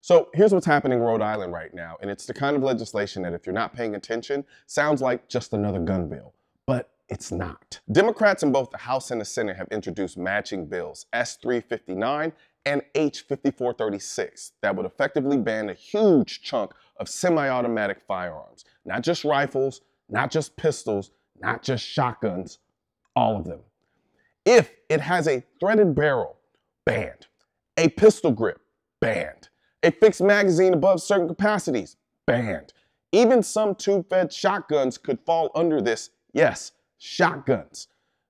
So here's what's happening in Rhode Island right now, and it's the kind of legislation that if you're not paying attention, sounds like just another gun bill, but it's not. Democrats in both the House and the Senate have introduced matching bills, S359 and H5436, that would effectively ban a huge chunk of semi-automatic firearms. Not just rifles, not just pistols, not just shotguns, all of them. If it has a threaded barrel, banned. A pistol grip, banned. A fixed magazine above certain capacities, banned. Even some tube-fed shotguns could fall under this. Yes, shotguns.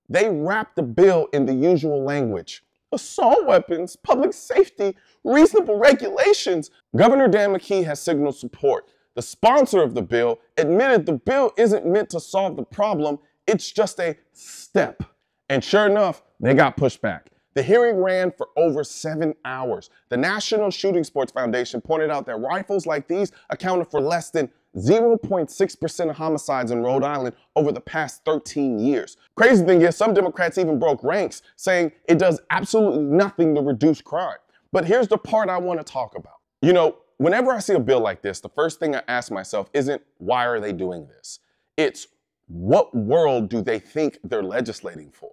They wrap the bill in the usual language. Assault weapons, public safety, reasonable regulations. Governor Dan McKee has signaled support. The sponsor of the bill admitted the bill isn't meant to solve the problem, it's just a step. And sure enough, they got pushback. The hearing ran for over 7 hours. The National Shooting Sports Foundation pointed out that rifles like these accounted for less than 0.6% of homicides in Rhode Island over the past 13 years. Crazy thing is, some Democrats even broke ranks, saying it does absolutely nothing to reduce crime. But here's the part I want to talk about. You know, whenever I see a bill like this, the first thing I ask myself isn't, why are they doing this? It's, what world do they think they're legislating for?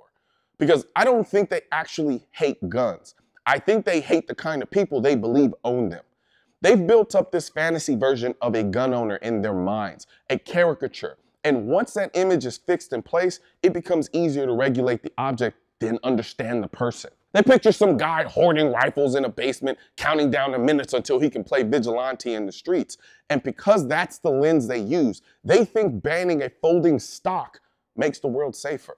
Because I don't think they actually hate guns. I think they hate the kind of people they believe own them. They've built up this fantasy version of a gun owner in their minds, a caricature. And once that image is fixed in place, it becomes easier to regulate the object than understand the person. They picture some guy hoarding rifles in a basement, counting down the minutes until he can play vigilante in the streets. And because that's the lens they use, they think banning a folding stock makes the world safer.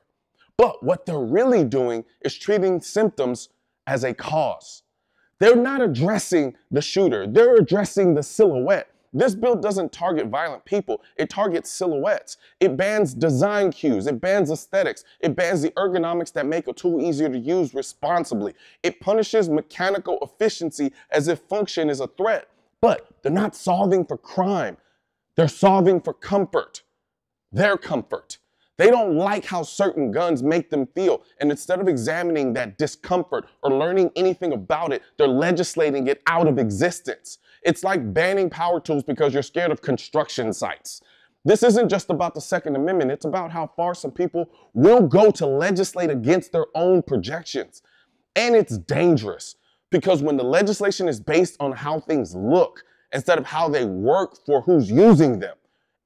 But what they're really doing is treating symptoms as a cause. They're not addressing the shooter, they're addressing the silhouette. This bill doesn't target violent people, it targets silhouettes. It bans design cues, it bans aesthetics, it bans the ergonomics that make a tool easier to use responsibly. It punishes mechanical efficiency as if function is a threat. But they're not solving for crime, they're solving for comfort, their comfort. They don't like how certain guns make them feel, and instead of examining that discomfort or learning anything about it, they're legislating it out of existence. It's like banning power tools because you're scared of construction sites. This isn't just about the Second Amendment, it's about how far some people will go to legislate against their own projections. And it's dangerous, because when the legislation is based on how things look instead of how they work for who's using them,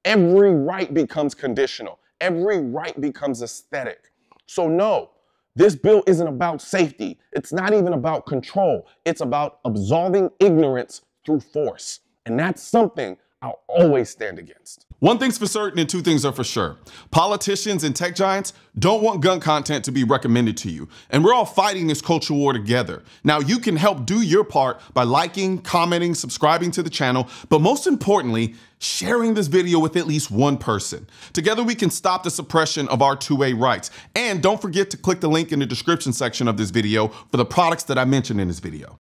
every right becomes conditional. Every right becomes aesthetic. So no, this bill isn't about safety. It's not even about control. It's about absolving ignorance through force. And that's something I'll always stand against. One thing's for certain and two things are for sure. Politicians and tech giants don't want gun content to be recommended to you. And we're all fighting this culture war together. Now you can help do your part by liking, commenting, subscribing to the channel, but most importantly, sharing this video with at least one person. Together we can stop the suppression of our 2A rights. And don't forget to click the link in the description section of this video for the products that I mentioned in this video.